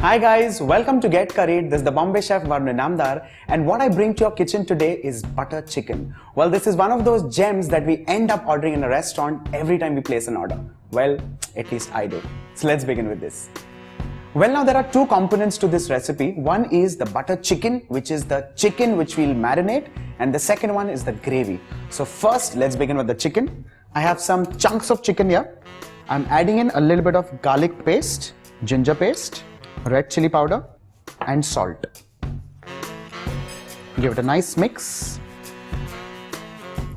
Hi guys, welcome to Get Curried. This is the Bombay chef Varun Namdar, and what I bring to your kitchen today is butter chicken. Well, this is one of those gems that we end up ordering in a restaurant every time we place an order. Well, at least I do. So let's begin with this. Well, now there are two components to this recipe. One is the butter chicken, which is the chicken which we'll marinate, and the second one is the gravy. So first, let's begin with the chicken. I have some chunks of chicken here. I'm adding in a little bit of garlic paste, ginger paste, red chili powder and salt. Give it a nice mix.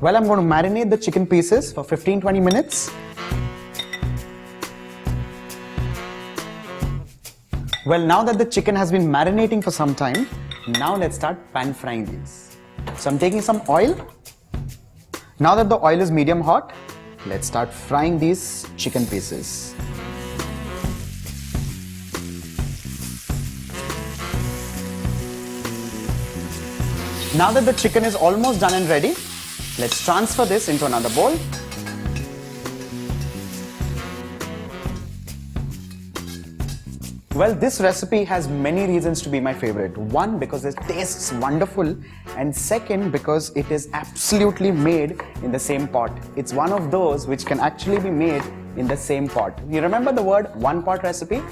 Well, I'm going to marinate the chicken pieces for 15-20 minutes. Well, now that the chicken has been marinating for some time, now let's start pan frying these. So I'm taking some oil. Now that the oil is medium hot, let's start frying these chicken pieces. Now that the chicken is almost done and ready, let's transfer this into another bowl. Well, this recipe has many reasons to be my favorite. One, because it tastes wonderful, and second, because it is absolutely made in the same pot. It's one of those which can actually be made in the same pot. You remember the word one pot recipe?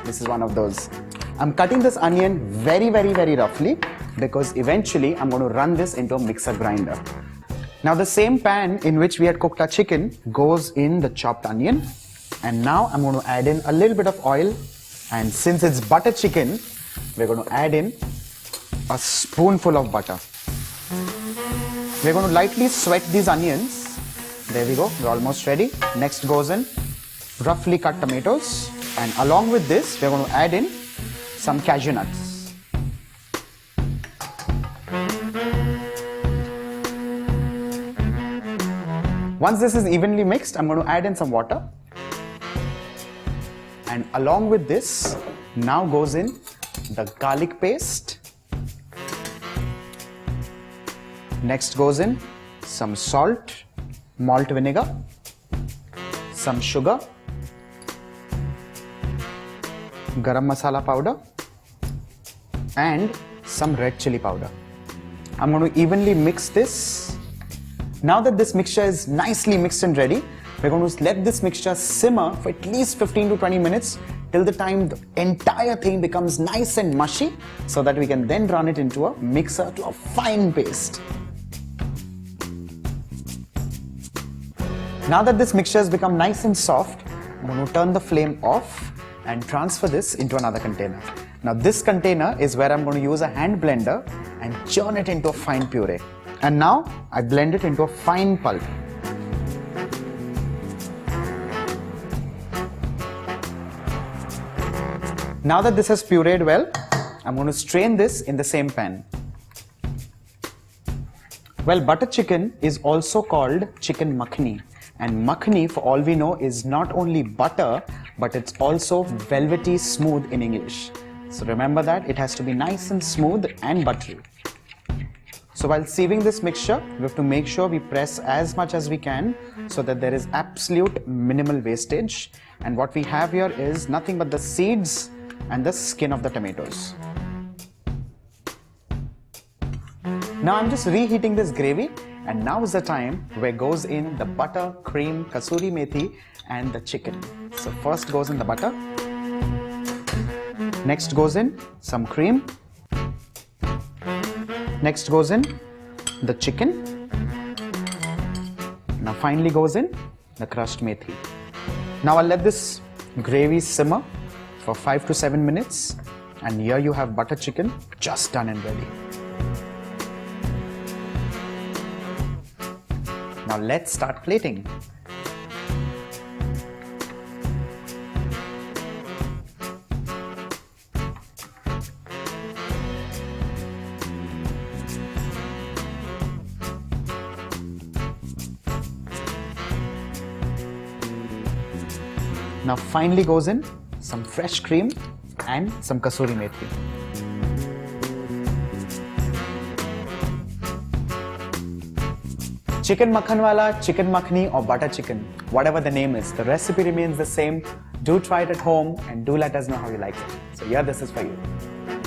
This is one of those. I'm cutting this onion very roughly because eventually I'm going to run this into a mixer grinder. Now the same pan in which we had cooked our chicken goes in the chopped onion, and now I'm going to add in a little bit of oil, and since it's butter chicken, we're going to add in a spoonful of butter. We're going to lightly sweat these onions. There we go, we're almost ready. Next goes in roughly cut tomatoes, and along with this we're going to add in some cashew nuts. Once this is evenly mixed, I'm going to add in some water. And along with this, now goes in the garlic paste. Next goes in some salt, malt vinegar, some sugar, garam masala powder, and some red chili powder. I'm going to evenly mix this. Now that this mixture is nicely mixed and ready, we're going to let this mixture simmer for at least 15 to 20 minutes till the time the entire thing becomes nice and mushy, so that we can then run it into a mixer to a fine paste. Now that this mixture has become nice and soft, I'm going to turn the flame off and transfer this into another container. Now this container is where I'm going to use a hand blender and churn it into a fine puree. And now I blend it into a fine pulp. Now that this has pureed well, I'm going to strain this in the same pan. Well, butter chicken is also called chicken makhani. And makhani, for all we know, is not only butter, but it's also velvety smooth in English. So remember that it has to be nice and smooth and buttery. So while sieving this mixture, we have to make sure we press as much as we can so that there is absolute minimal wastage. And what we have here is nothing but the seeds and the skin of the tomatoes. Now I'm just reheating this gravy, and now is the time where goes in the butter, cream, kasuri methi and the chicken. So first goes in the butter. Next goes in some cream. Next goes in the chicken. Now finally goes in the crushed methi. Now I'll let this gravy simmer for 5 to 7 minutes, and here you have butter chicken just done and ready. Now let's start plating. Now finally goes in some fresh cream and some kasuri methi. Chicken makhanwala, chicken makhni or butter chicken, whatever the name is, the recipe remains the same. Do try it at home and do let us know how you like it. So here, this is for you.